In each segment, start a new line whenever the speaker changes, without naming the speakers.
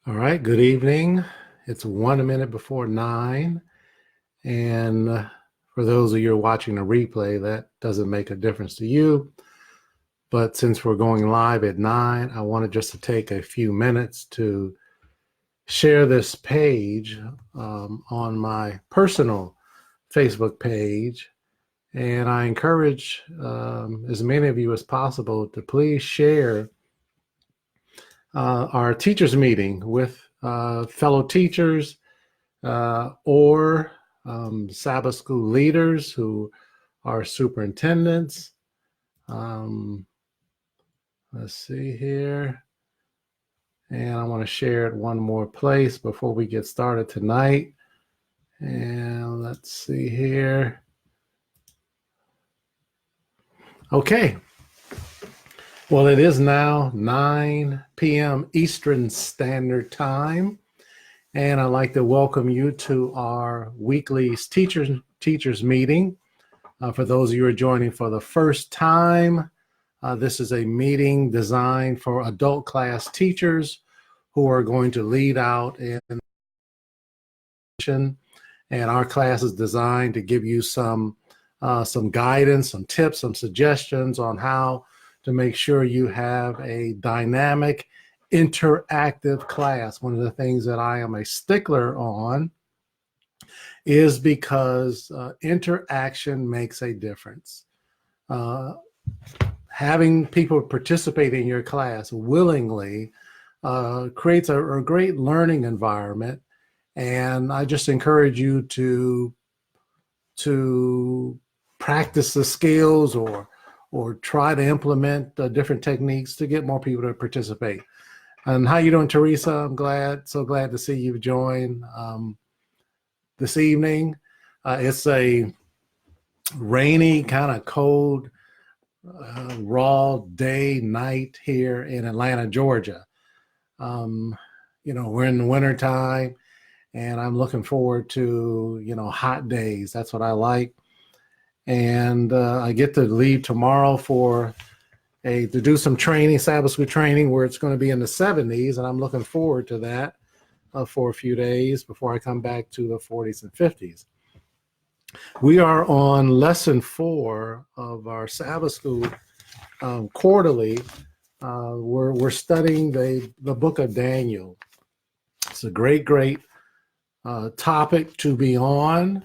All right, good evening. It's 1 minute before 9. And for those of you watching the replay, that doesn't make a difference to you. But since we're going live at 9, I wanted just to take a few minutes to share this page on my personal Facebook page. And I encourage as many of you as possible to please share our teachers meeting with fellow teachers or Sabbath school leaders who are superintendents. Let's see here. And I want to share it one more place before we get started tonight. And let's see here. Okay. Well, it is now 9 p.m. Eastern Standard Time. And I'd like to welcome you to our weekly teachers meeting. For those of you who are joining for the first time, this is a meeting designed for adult class teachers who are going to lead out in. And our class is designed to give you some guidance, some tips, some suggestions on how to make sure you have a dynamic, interactive class. One of the things that I am a stickler on is because interaction makes a difference. Having people participate in your class willingly creates a great learning environment. And I just encourage you to practice the skills or try to implement different techniques to get more people to participate. And how you doing, Teresa? I'm so glad to see you join this evening. It's a rainy, kind of cold, raw day, night here in Atlanta, Georgia. We're in the wintertime, and I'm looking forward to, hot days. That's what I like. And I get to leave tomorrow to do some training, Sabbath school training, where it's going to be in the 70s, and I'm looking forward to that for a few days before I come back to the 40s and 50s. We are on lesson 4 of our Sabbath school quarterly. We're studying the book of Daniel. It's a great topic to be on.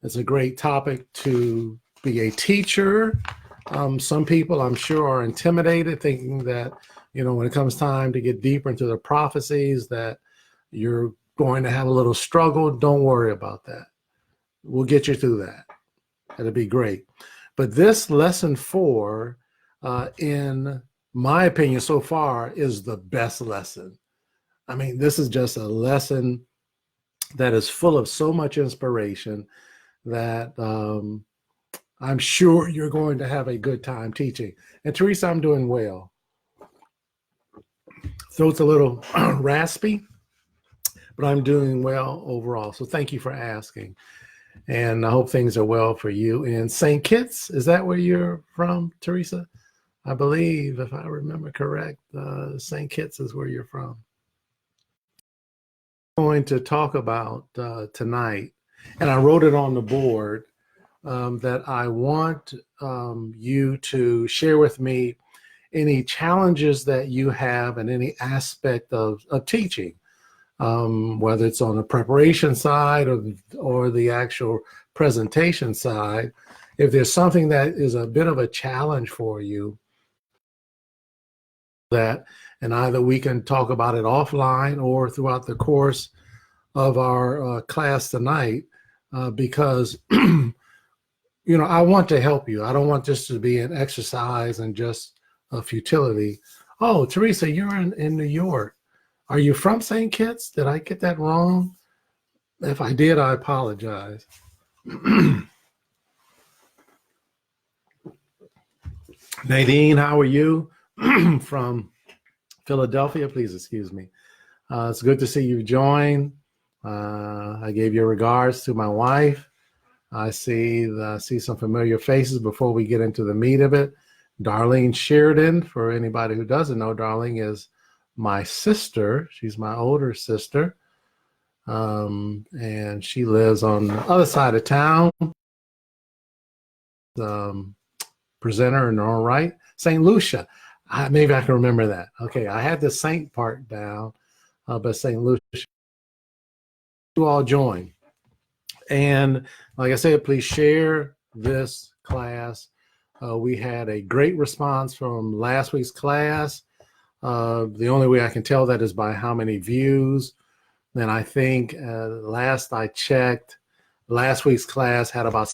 It's a great topic to be a teacher. Some people, I'm sure, are intimidated, thinking that, when it comes time to get deeper into the prophecies, that you're going to have a little struggle. Don't worry about that. We'll get you through that. It'll be great. But this lesson 4, in my opinion so far, is the best lesson. I mean, this is just a lesson that is full of so much inspiration that I'm sure you're going to have a good time teaching. And Teresa, I'm doing well. Throat's a little raspy, but I'm doing well overall. So thank you for asking. And I hope things are well for you in St. Kitts. Is that where you're from, Teresa? I believe, if I remember correct, St. Kitts is where you're from. I'm going to talk about tonight, and I wrote it on the board, that I want you to share with me any challenges that you have in any aspect of teaching, whether it's on the preparation side or the actual presentation side. If there's something that is a bit of a challenge for you, and either we can talk about it offline or throughout the course of our class tonight, because I want to help you. I don't want this to be an exercise and just a futility. Oh, Teresa, you're in New York. Are you from St. Kitts? Did I get that wrong? If I did, I apologize. Nadine, how are you? From Philadelphia, please excuse me. It's good to see you join. I gave your regards to my wife. I see some familiar faces before we get into the meat of it. Darlene Sheridan, for anybody who doesn't know, Darlene is my sister. She's my older sister. And she lives on the other side of town. Presenter in her own right, St. Lucia. Maybe I can remember that. Okay, I had the Saint part down, but St. Lucia, you all join. And like I said, please share this class. We had a great response from last week's class. The only way I can tell that is by how many views. And I think last I checked, last week's class had about,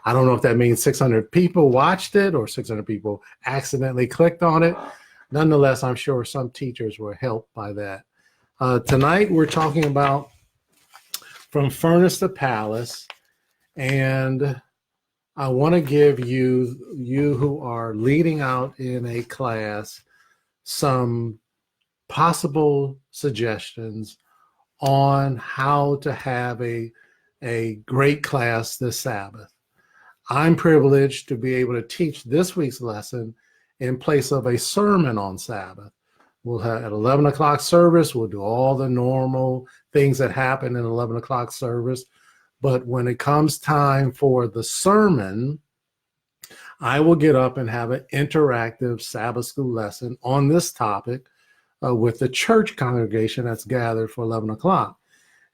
I don't know if that means 600 people watched it or 600 people accidentally clicked on it. Nonetheless, I'm sure some teachers were helped by that. Tonight, we're talking about From Furnace to Palace, and I want to give you who are leading out in a class some possible suggestions on how to have a great class this Sabbath. I'm privileged to be able to teach this week's lesson in place of a sermon on Sabbath. We'll have at 11 o'clock service, we'll do all the normal things that happen in 11 o'clock service. But when it comes time for the sermon, I will get up and have an interactive Sabbath school lesson on this topic with the church congregation that's gathered for 11 o'clock.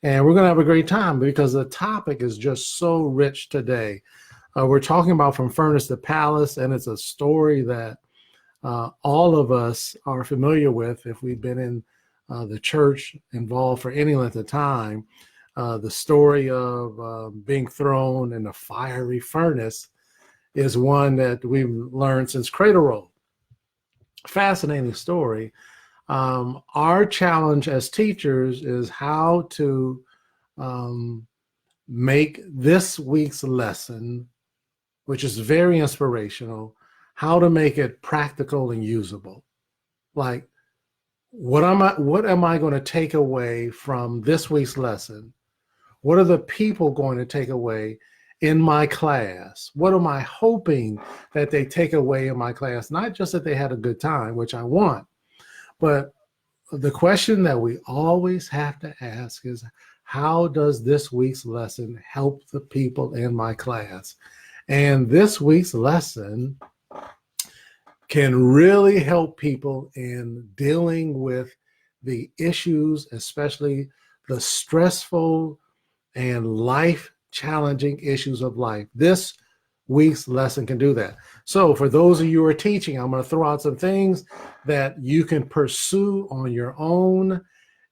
And we're going to have a great time because the topic is just so rich today. We're talking about From Furnace to Palace, and it's a story that all of us are familiar with if we've been in the church involved for any length of time. The story of being thrown in a fiery furnace is one that we've learned since cradle roll. Fascinating story. Our challenge as teachers is how to make this week's lesson, which is very inspirational, how to make it practical and usable. Like, what am I going to take away from this week's lesson? What are the people going to take away in my class? What am I hoping that they take away in my class? Not just that they had a good time, which I want, but the question that we always have to ask is, how does this week's lesson help the people in my class? And this week's lesson can really help people in dealing with the issues, especially the stressful and life-challenging issues of life. This week's lesson can do that. So for those of you who are teaching, I'm going to throw out some things that you can pursue on your own.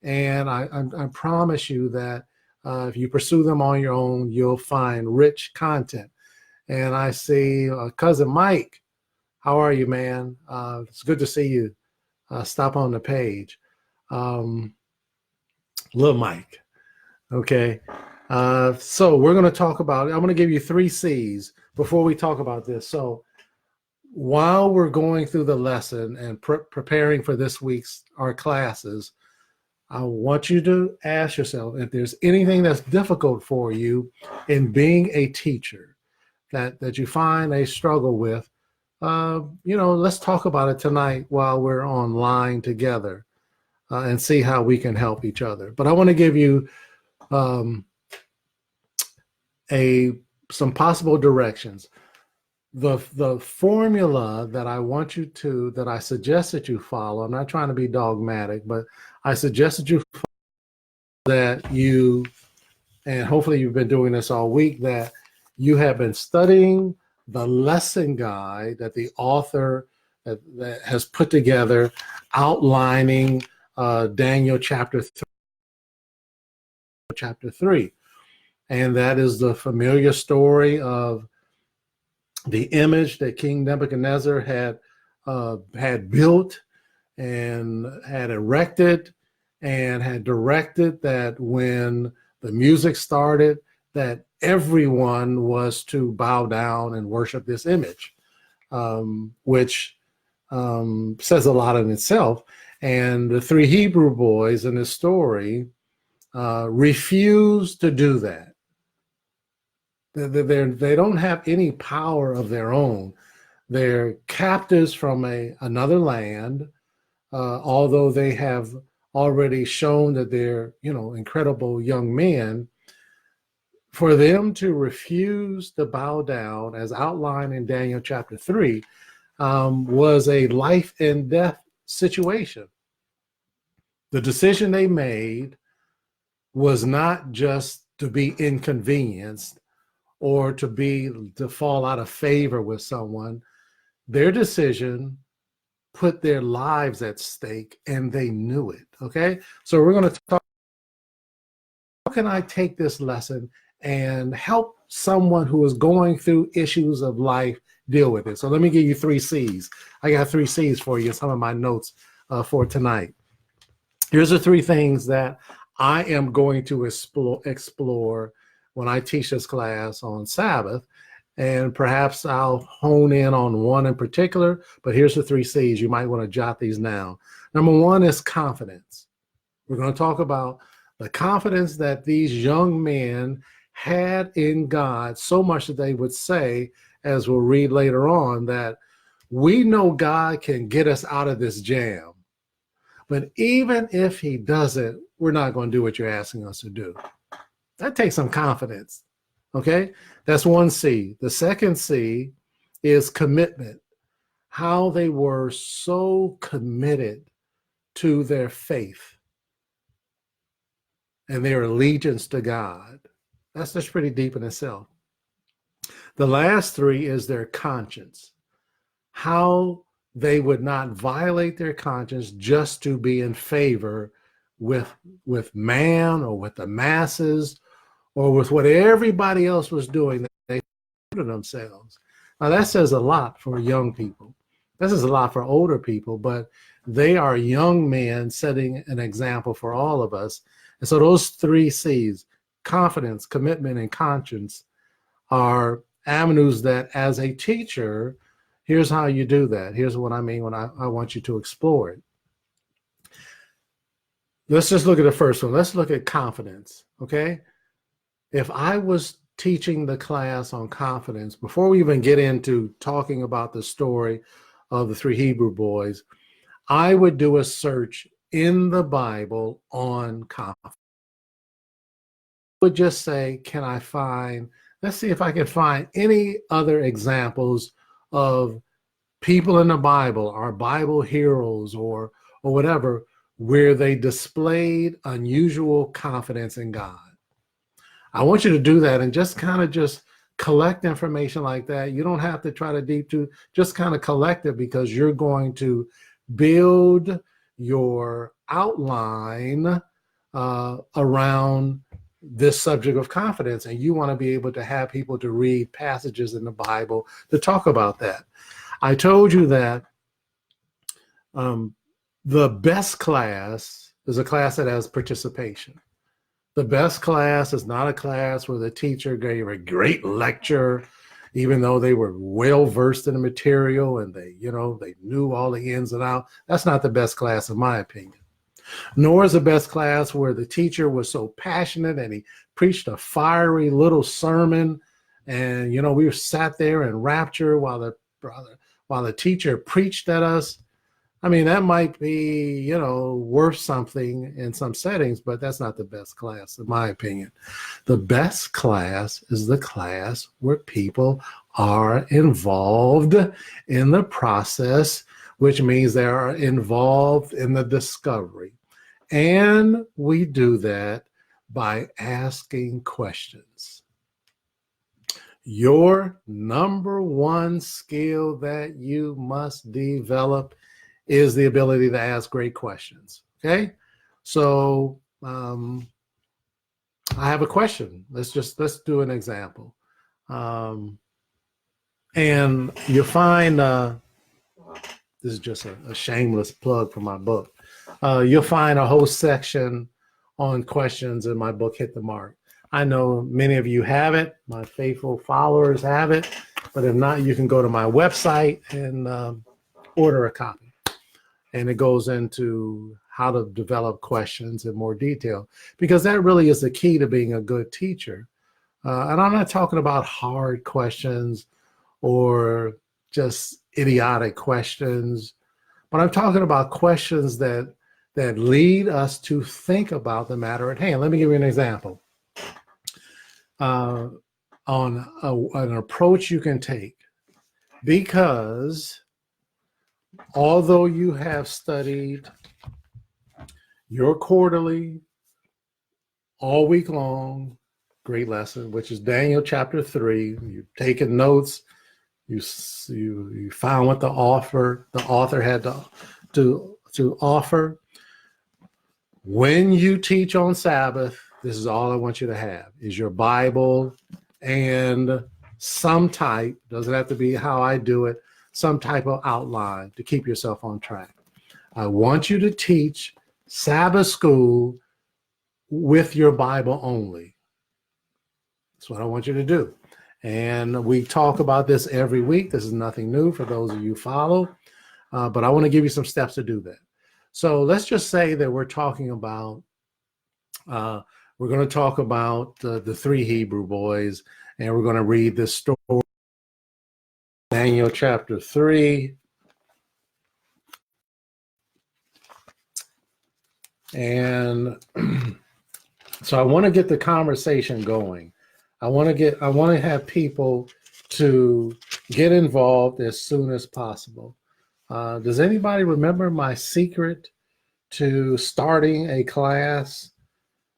And I promise you that if you pursue them on your own, you'll find rich content. And I see Cousin Mike. How are you, man? It's good to see you. Stop on the page. Little Mike. Okay. So we're going to talk about, I'm going to give you 3 C's before we talk about this. So while we're going through the lesson and preparing for this week's, our classes, I want you to ask yourself if there's anything that's difficult for you in being a teacher that you find a struggle with. Let's talk about it tonight while we're online together and see how we can help each other. But I want to give you some possible directions. The formula that I suggest that you follow, I'm not trying to be dogmatic, but I suggest that you follow, that you, and hopefully you've been doing this all week, that you have been studying the lesson guide that the author that has put together, outlining Daniel chapter 3. And that is the familiar story of the image that King Nebuchadnezzar had built and had erected and had directed that when the music started, that everyone was to bow down and worship this image, which says a lot in itself. And the 3 Hebrew boys in this story refused to do that. They don't have any power of their own. They're captives from another land. although they have already shown that they're, incredible young men, for them to refuse to bow down, as outlined in Daniel chapter 3, was a life and death situation. The decision they made was not just to be inconvenienced or to fall out of favor with someone. Their decision put their lives at stake, and they knew it. Okay, so we're going to talk. How can I take this lesson and help someone who is going through issues of life deal with it? So let me give you 3 C's. I got 3 C's for you in some of my notes for tonight. Here's the 3 things that I am going to explore when I teach this class on Sabbath. And perhaps I'll hone in on one in particular, but here's the 3 C's. You might want to jot these down. Number 1 is confidence. We're going to talk about the confidence that these young men had in God, so much that they would say, as we'll read later on, that we know God can get us out of this jam. But even if he doesn't, we're not going to do what you're asking us to do. That takes some confidence. Okay, that's 1 C. The 2nd C is commitment. How they were so committed to their faith and their allegiance to God. That's just pretty deep in itself. The last 3 is their conscience. How they would not violate their conscience just to be in favor with man or with the masses or with what everybody else was doing. They to themselves. Now that says a lot for young people. That says a lot for older people, but they are young men setting an example for all of us. And so those 3 C's, confidence, commitment, and conscience, are avenues that as a teacher, here's how you do that. Here's what I mean when I want you to explore it. Let's just look at the first one. Let's look at confidence, okay? If I was teaching the class on confidence, before we even get into talking about the story of the 3 Hebrew boys, I would do a search in the Bible on confidence. I would just say, let's see if I can find any other examples of people in the Bible, or Bible heroes or whatever, where they displayed unusual confidence in God. I want you to do that and just collect information like that. You don't have to try to just kind of collect it, because you're going to build your outline around this subject of confidence, and you want to be able to have people to read passages in the Bible to talk about that. I told you that the best class is a class that has participation. The best class is not a class where the teacher gave a great lecture, even though they were well versed in the material and they knew all the ins and outs. That's not the best class, in my opinion. Nor is the best class where the teacher was so passionate and he preached a fiery little sermon, and we were sat there in rapture while the teacher preached at us. I mean, that might be, worth something in some settings, but that's not the best class, in my opinion. The best class is the class where people are involved in the process, which means they are involved in the discovery. And we do that by asking questions. Your number 1 skill that you must develop is the ability to ask great questions. Okay, so I have a question. Let's do an example, and you'll find this is just a shameless plug for my book. You'll find a whole section on questions in my book, Hit the Mark. I know many of you have it. My faithful followers have it, but if not, you can go to my website and order a copy. And it goes into how to develop questions in more detail, because that really is the key to being a good teacher. And I'm not talking about hard questions or just idiotic questions, but I'm talking about questions that lead us to think about the matter at hand. Let me give you an example on an approach you can take, because although you have studied your quarterly all week long great lesson, which is Daniel chapter 3, you've taken notes, you found what the author had to offer. When you teach on Sabbath, this is all I want you to have, is your Bible and some type, doesn't have to be how I do it, some type of outline to keep yourself on track. I want you to teach Sabbath school with your Bible only. That's what I want you to do. And we talk about this every week. This is nothing new for those of you who follow, but I want to give you some steps to do that. So let's just say that we're talking about, we're going to talk about the three Hebrew boys, and we're going to read this story, Daniel chapter 3. And so I want to get the conversation going. I want to have people to get involved as soon as possible. Does anybody remember my secret to starting a class?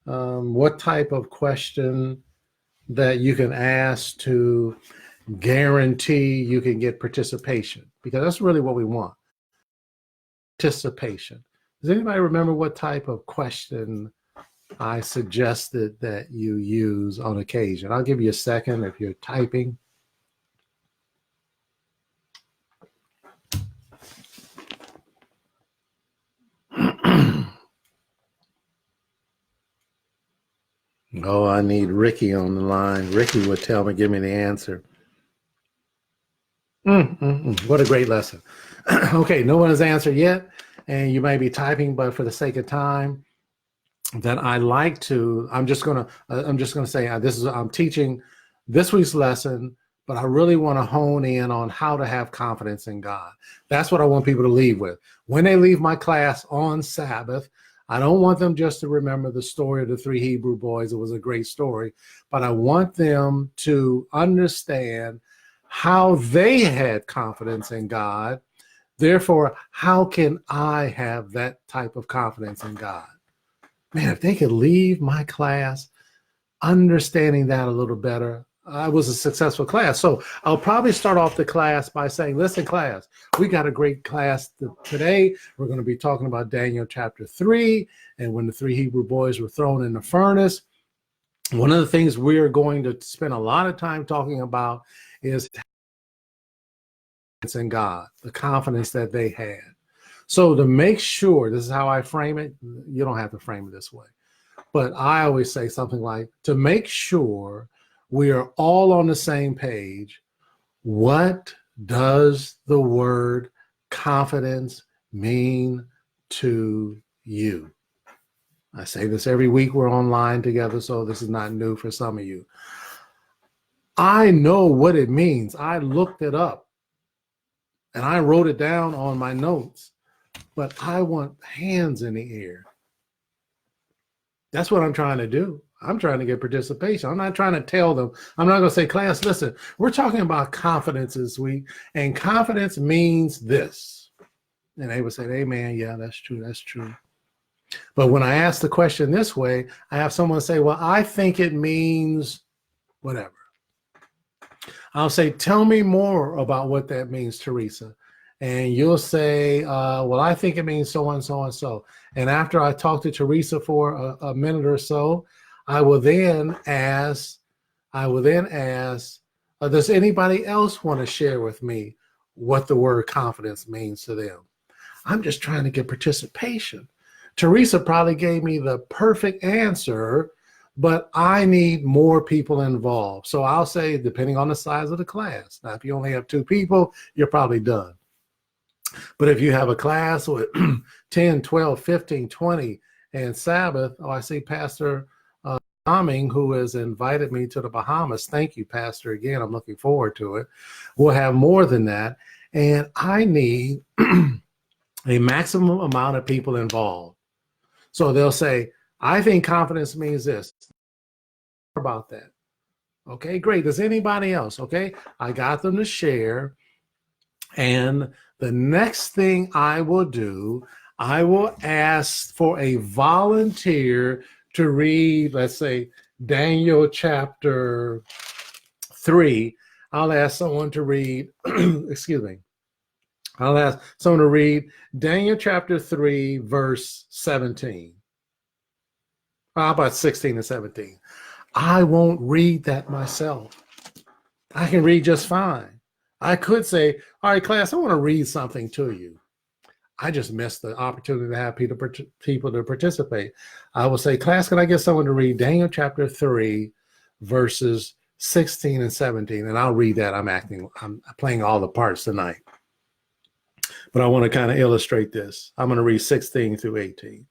What type of question that you can ask to guarantee you can get participation? Because that's really what we want. Participation. Does anybody remember what type of question I suggested that you use on occasion? I'll give you a second if you're typing. Oh, I need Ricky on the line. Ricky would tell me, give me the answer. What a great lesson. Okay, no one has answered yet, and you may be typing, but for the sake of time, that I like to, I'm just gonna say I'm teaching this week's lesson, but I really want to hone in on how to have confidence in God. That's what I want people to leave with. When they leave my class on Sabbath, I don't want them just to remember the story of the three Hebrew boys. It was a great story, but I want them to understand how they had confidence in God. Therefore, how can I have that type of confidence in God? Man, if they could leave my class understanding that a little better, I was a successful class. So I'll probably start off the class by saying, listen, class, we got a great class today. We're going to be talking about Daniel chapter 3, and when the three Hebrew boys were thrown in the furnace. One of the things we are going to spend a lot of time talking about is in God, the confidence that they had. So to make sure, this is how I frame it. You don't have to frame it this way, but I always say something like, to make sure we are all on the same page, what does the word confidence mean to you? I say this every week. We're online together, so this is not new for some of you. I know what it means. I looked it up and I wrote it down on my notes, but I want hands in the air. That's what I'm trying to do. I'm trying to get participation. I'm not trying to tell them. I'm not going to say, class, listen, we're talking about confidence this week, and confidence means this. And they would say, amen, yeah, that's true, that's true. But when I ask the question this way, I have someone say, well, I think it means whatever. I'll say, tell me more about what that means, Teresa. And you'll say, well, I think it means so and so and so. And after I talk to Teresa for a minute or so, I will then ask, does anybody else want to share with me what the word confidence means to them? I'm just trying to get participation. Teresa probably gave me the perfect answer, but I need more people involved. So I'll say, depending on the size of the class. Now, if you only have 2 people, you're probably done. But if you have a class with 10, 12, 15, 20, and Sabbath, I see Pastor Doming, who has invited me to the Bahamas. Thank you, Pastor, again. I'm looking forward to it. We'll have more than that. And I need a maximum amount of people involved. So they'll say, I think confidence means this. About that. Okay, great. Does anybody else? Okay, I got them to share. And the next thing I will do, I will ask for a volunteer to read, let's say, Daniel chapter 3. I'll ask someone to read, excuse me, I'll ask someone to read Daniel chapter 3, verse 17. How about 16 and 17? I won't read that myself. I can read just fine. I could say, all right, class, I want to read something to you. I just missed the opportunity to have people to participate. I will say, class, can I get someone to read Daniel chapter 3, verses 16 and 17? And I'll read that. I'm playing all the parts tonight. But I want to kind of illustrate this. I'm going to read 16 through 18.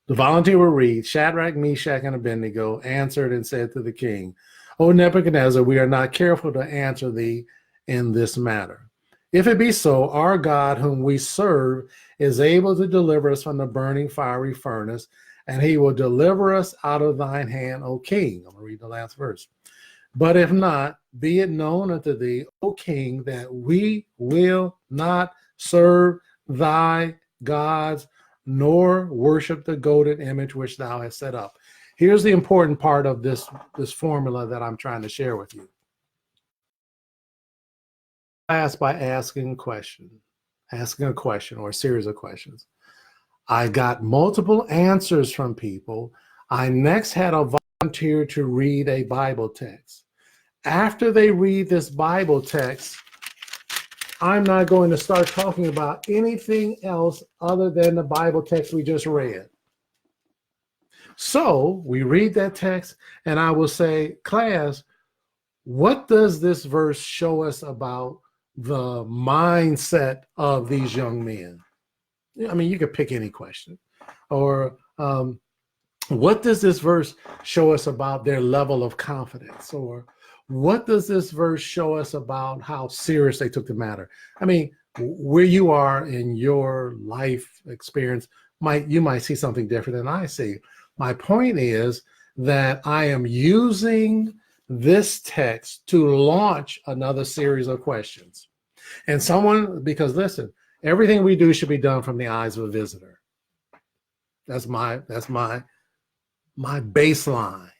The volunteer will read, Shadrach, Meshach, and Abednego answered and said to the king, O Nebuchadnezzar, we are not careful to answer thee in this matter. If it be so, our God whom we serve is able to deliver us from the burning fiery furnace, and he will deliver us out of thine hand, O king. I'm going to read the last verse. But if not, be it known unto thee, O king, that we will not serve thy gods, nor worship the golden image which thou hast set up. Here's the important part of this formula that I'm trying to share with you. Class by asking a question or a series of questions. I got multiple answers from people. I next had a volunteer to read a Bible text. After they read this Bible text, I'm not going to start talking about anything else other than the Bible text we just read. So we read that text, and I will say, class, what does this verse show us about the mindset of these young men? I mean, you could pick any question. Or what does this verse show us about their level of confidence? Or what does this verse show us about how serious they took the matter? I mean, where you are in your life experience, you might see something different than I see. My point is that I am using this text to launch another series of questions. And because listen, everything we do should be done from the eyes of a visitor. That's my baseline.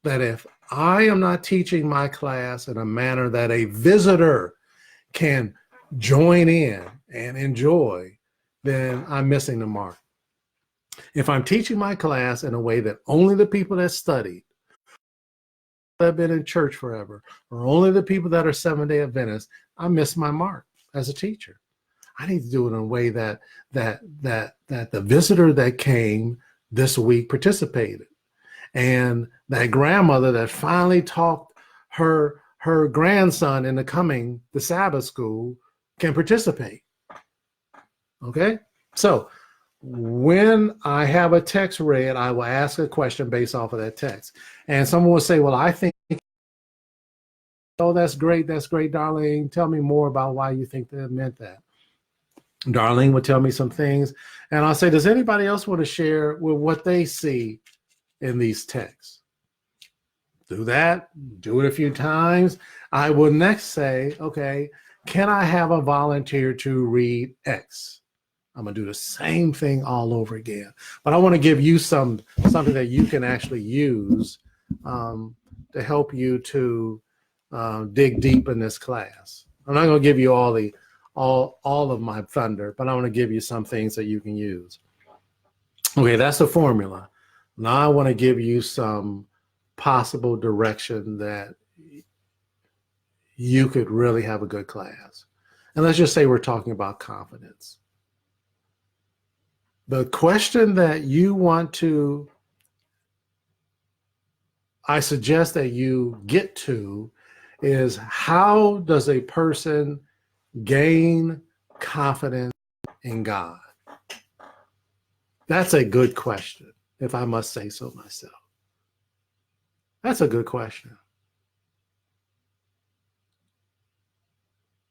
That if I am not teaching my class in a manner that a visitor can join in and enjoy, then I'm missing the mark. If I'm teaching my class in a way that only the people that studied, that have been in church forever, or only the people that are Seventh-day Adventists, I miss my mark as a teacher. I need to do it in a way that the visitor that came this week participated. And that grandmother that finally talked her grandson into coming to Sabbath school can participate. Okay? So when I have a text read, I will ask a question based off of that text. And someone will say, well, I think, oh, that's great, Darlene. Tell me more about why you think that meant that. Darlene would tell me some things. And I'll say, does anybody else want to share with what they see in these texts? Do that, do it a few times. I will next say, okay, can I have a volunteer to read X? I'm gonna do the same thing all over again. But I want to give you something that you can actually use to help you to dig deep in this class. I'm not gonna give you all of my thunder, but I want to give you some things that you can use. Okay, that's the formula. Now I want to give you some possible direction that you could really have a good class. And let's just say we're talking about confidence. The question that you want to, I suggest that you get to, is how does a person gain confidence in God? That's a good question, if I must say so myself. That's a good question.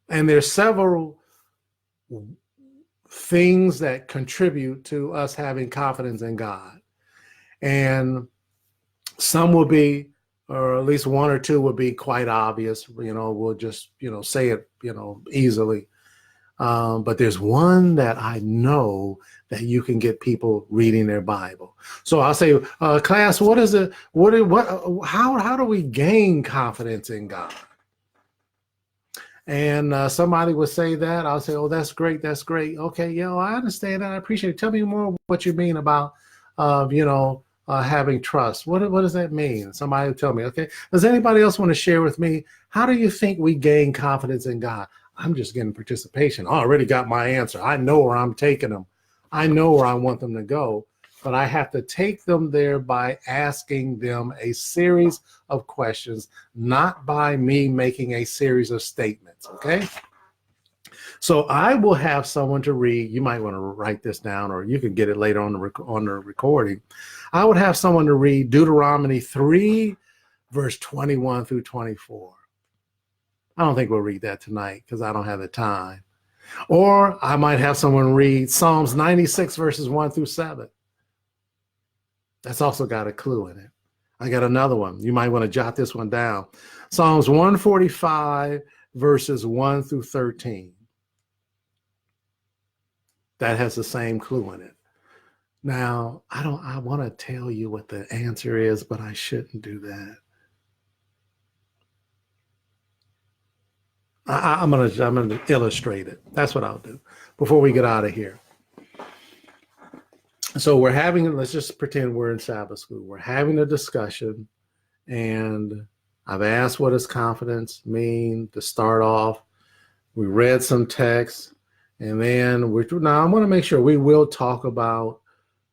And there's several things that contribute to us having confidence in God. And some will be, or at least one or two will be quite obvious. We'll just, say it, easily. But there's one that I know that you can get people reading their Bible. So I'll say, class, what is it? How do we gain confidence in God? And somebody would say that. I'll say, oh, that's great. That's great. Okay, I understand that. I appreciate it. Tell me more what you mean about, having trust. What does that mean? Somebody will tell me, okay. Does anybody else want to share with me? How do you think we gain confidence in God? I'm just getting participation. I already got my answer. I know where I'm taking them. I know where I want them to go, but I have to take them there by asking them a series of questions, not by me making a series of statements, okay? So I will have someone to read. You might want to write this down, or you can get it later on the recording. I would have someone to read Deuteronomy 3, verse 21 through 24. I don't think we'll read that tonight because I don't have the time. Or I might have someone read Psalms 96, verses 1 through 7. That's also got a clue in it. I got another one. You might want to jot this one down. Psalms 145, verses 1 through 13. That has the same clue in it. Now, I want to tell you what the answer is, but I shouldn't do that. I'm gonna illustrate it. That's what I'll do before we get out of here. So let's just pretend we're in Sabbath school. We're having a discussion, and I've asked what does confidence mean to start off. We read some text, and then now I want to make sure we will talk about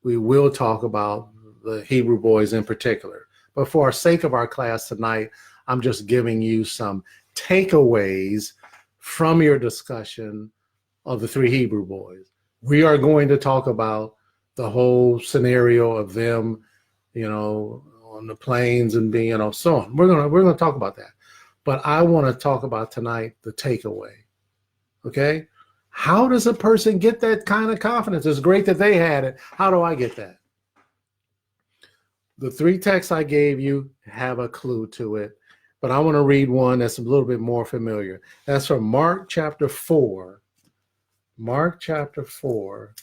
the Hebrew boys in particular. But for our sake of our class tonight, I'm just giving you some takeaways from your discussion of the three Hebrew boys. We are going to talk about the whole scenario of them, on the plains and being, so on. We're gonna talk about that. But I want to talk about tonight the takeaway. Okay? How does a person get that kind of confidence? It's great that they had it. How do I get that? The three texts I gave you have a clue to it. But I want to read one that's a little bit more familiar. That's from Mark chapter 4. Mark chapter 4.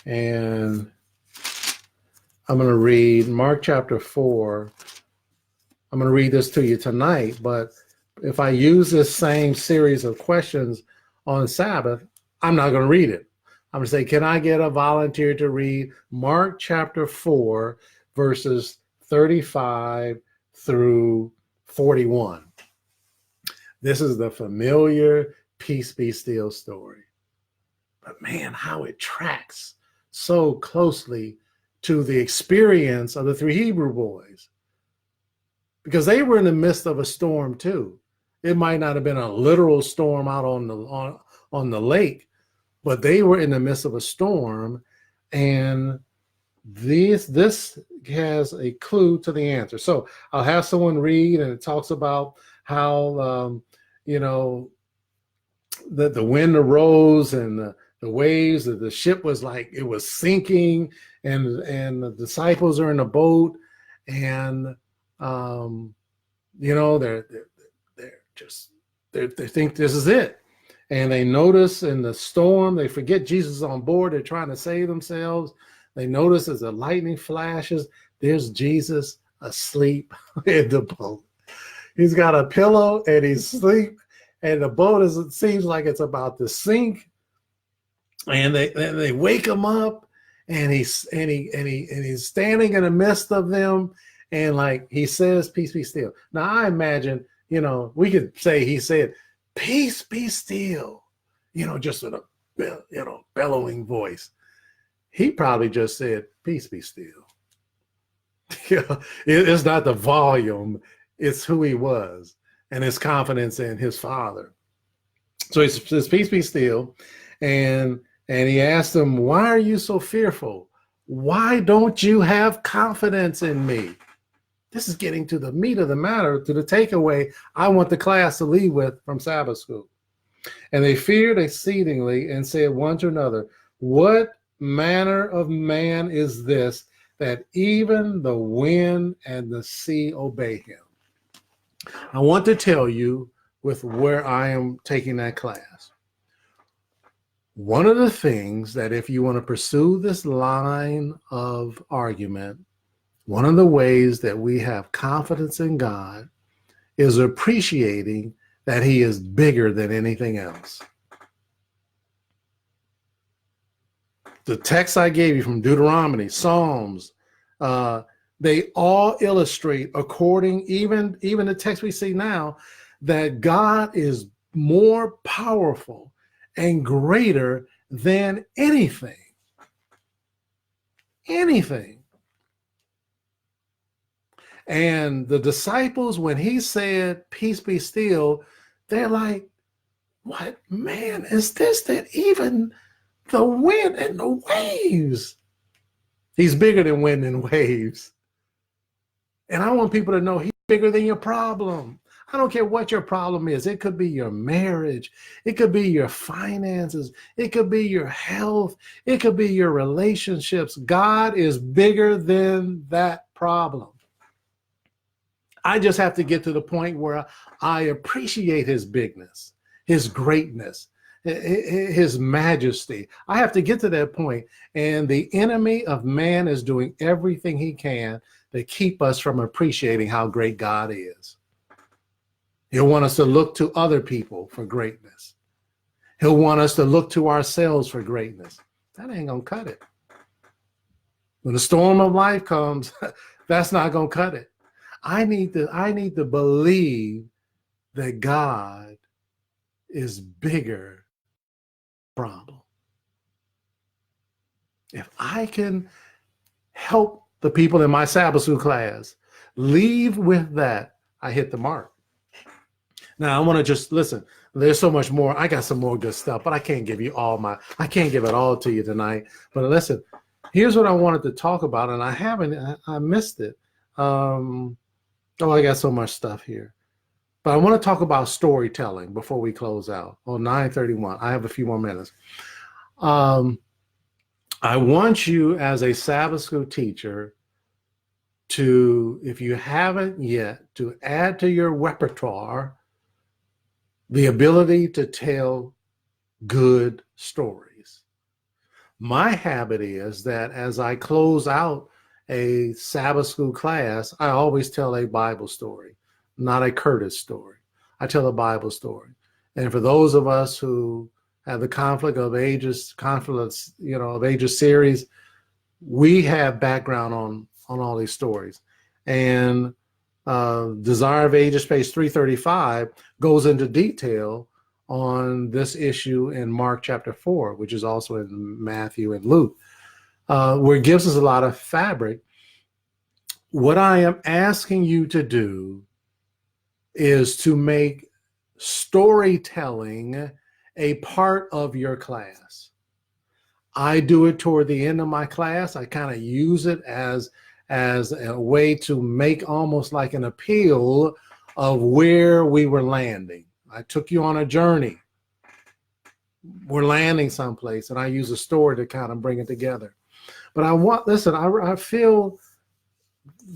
And I'm going to read Mark chapter 4. I'm going to read this to you tonight. But if I use this same series of questions on Sabbath, I'm not going to read it. I'm going to say, can I get a volunteer to read Mark chapter 4, verses 35 through 41. This is the familiar peace be still story. But man, how it tracks so closely to the experience of the three Hebrew boys. Because they were in the midst of a storm too. It might not have been a literal storm out on the lake, but they were in the midst of a storm, and this has a clue to the answer. So I'll have someone read, and it talks about how the wind arose and the waves, the ship was like it was sinking, and the disciples are in the boat, and they think this is it, and they notice in the storm they forget Jesus is on board. They're trying to save themselves. They notice as the lightning flashes, there's Jesus asleep in the boat. He's got a pillow and he's asleep, and the boat it seems like it's about to sink. And they wake him up, and he's standing in the midst of them, and like he says, "Peace be still." Now I imagine, we could say he said, "Peace be still," just with a bellowing voice. He probably just said, "Peace be still." It's not the volume, it's who he was and his confidence in his Father. So he says, "Peace be still." And he asked them, "Why are you so fearful? Why don't you have confidence in me?" This is getting to the meat of the matter, to the takeaway I want the class to leave with from Sabbath school. And they feared exceedingly and said one to another, what manner of man is this that even the wind and the sea obey him? I want to tell you with where I am taking that class. One of the things that if you want to pursue this line of argument, one of the ways that we have confidence in God is appreciating that he is bigger than anything else. The text I gave you from Deuteronomy, Psalms, they all illustrate, according even the text we see now, that God is more powerful and greater than anything. Anything. And the disciples, when he said, peace be still, they're like, what man is this that even the wind and the waves? He's bigger than wind and waves. And I want people to know he's bigger than your problem. I don't care what your problem is. It could be your marriage. It could be your finances. It could be your health. It could be your relationships. God is bigger than that problem. I just have to get to the point where I appreciate his bigness, his greatness, his majesty. I have to get to that point. And the enemy of man is doing everything he can to keep us from appreciating how great God is. He'll want us to look to other people for greatness. He'll want us to look to ourselves for greatness. That ain't gonna cut it. When the storm of life comes, that's not gonna cut it. I need to believe that God is bigger than the problem. If I can help the people in my Sabbath school class leave with that, I hit the mark. Now I want to just listen. There's so much more. I got some more good stuff, but I can't give it all to you tonight. But listen, here's what I wanted to talk about, and I missed it. I got so much stuff here. But I want to talk about storytelling before we close out. 9:31. I have a few more minutes. I want you as a Sabbath school teacher to, if you haven't yet, to add to your repertoire the ability to tell good stories. My habit is that as I close out a Sabbath school class, I always tell a Bible story, not a Curtis story. I tell a Bible story. And for those of us who have the conflict of ages series, we have background on all these stories. And Desire of Ages, page 335, goes into detail on this issue in Mark chapter 4, which is also in Matthew and Luke, where it gives us a lot of fabric. What I am asking you to do is to make storytelling a part of your class. I do it toward the end of my class. I kind of use it as a way to make almost like an appeal of where we were landing. I took you on a journey. We're landing someplace, and I use a story to kind of bring it together. But I feel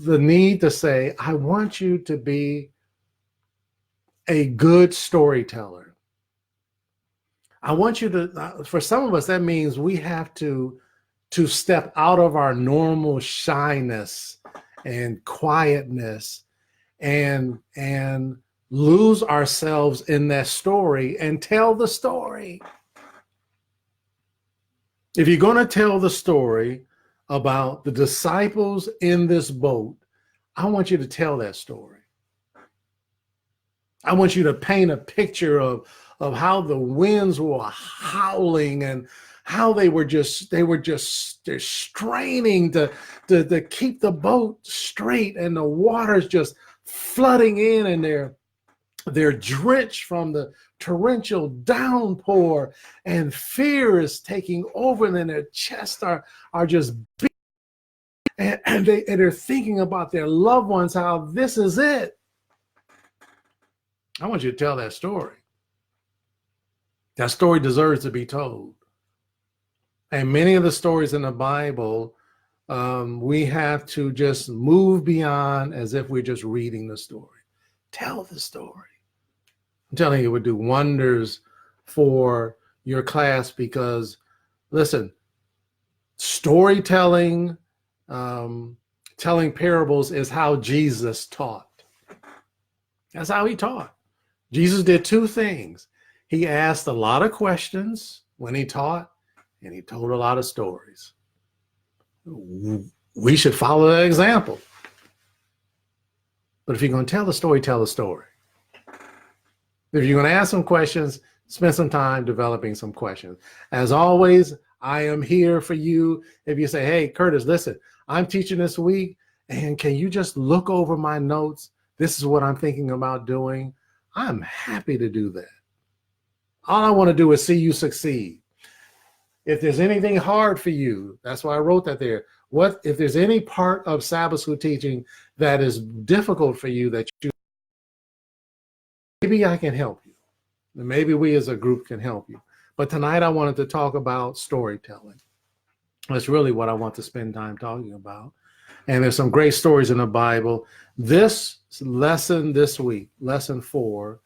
the need to say, I want you to be a good storyteller. I want you to, for some of us, that means we have to step out of our normal shyness and quietness and lose ourselves in that story and tell the story. If you're going to tell the story about the disciples in this boat, I want you to tell that story. I want you to paint a picture of how the winds were howling and how they're straining to keep the boat straight, and the water's just flooding in, and they're drenched from the torrential downpour, and fear is taking over, and then their chests are just beating, and they're thinking about their loved ones, how this is it. I want you to tell that story. That story deserves to be told. And many of the stories in the Bible, we have to just move beyond as if we're just reading the story. Tell the story. I'm telling you, it would do wonders for your class because, listen, storytelling, telling parables is how Jesus taught. That's how he taught. Jesus did two things. He asked a lot of questions when he taught, and he told a lot of stories. We should follow that example. But if you're going to tell the story, tell the story. If you're going to ask some questions, spend some time developing some questions. As always, I am here for you. If you say, hey, Curtis, listen, I'm teaching this week, and can you just look over my notes? This is what I'm thinking about doing. I'm happy to do that. All I want to do is see you succeed. If there's anything hard for you, that's why I wrote that there. What if there's any part of Sabbath school teaching that is difficult for you that you maybe I can help you. Maybe we as a group can help you. But tonight I wanted to talk about storytelling. That's really what I want to spend time talking about. And there's some great stories in the Bible. This lesson this week, lesson 4,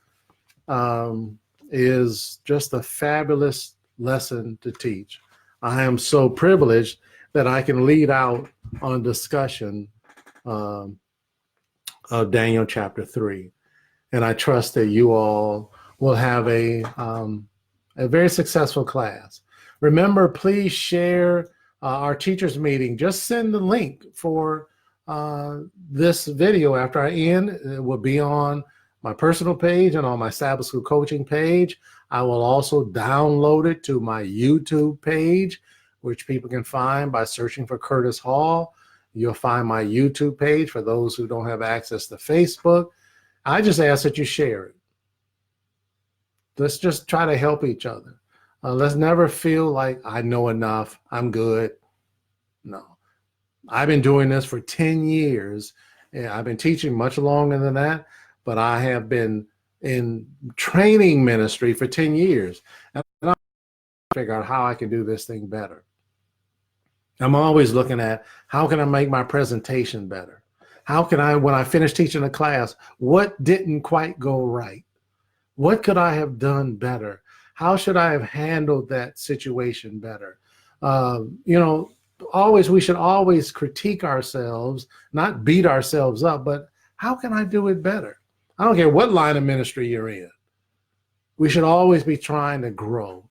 is just a fabulous lesson to teach. I am so privileged that I can lead out on discussion of Daniel chapter 3. And I trust that you all will have a very successful class. Remember, please share our teachers meeting. Just send the link for this video after I end. It will be on my personal page and on my Sabbath School coaching page. I will also download it to my YouTube page, which people can find by searching for Curtis Hall. You'll find my YouTube page for those who don't have access to Facebook. I just ask that you share it. Let's just try to help each other. Let's never feel like I know enough, I'm good. No. I've been doing this for 10 years. And I've been teaching much longer than that, but I have been in training ministry for 10 years. And I'm trying to figure out how I can do this thing better. I'm always looking at how can I make my presentation better? How can I, when I finish teaching a class, what didn't quite go right? What could I have done better? How should I have handled that situation better? We should always critique ourselves, not beat ourselves up, but how can I do it better? I don't care what line of ministry you're in. We should always be trying to grow.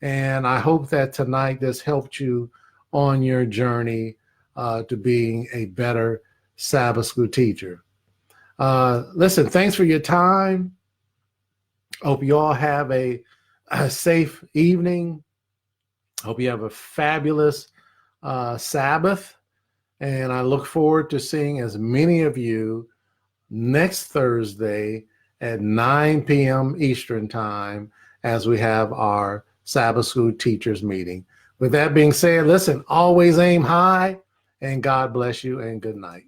And I hope that tonight this helped you on your journey to being a better Sabbath school teacher. Listen, thanks for your time. Hope you all have a safe evening. Hope you have a fabulous Sabbath. And I look forward to seeing as many of you next Thursday at 9 p.m. Eastern time as we have our Sabbath school teachers meeting. With that being said, listen, always aim high, and God bless you and good night.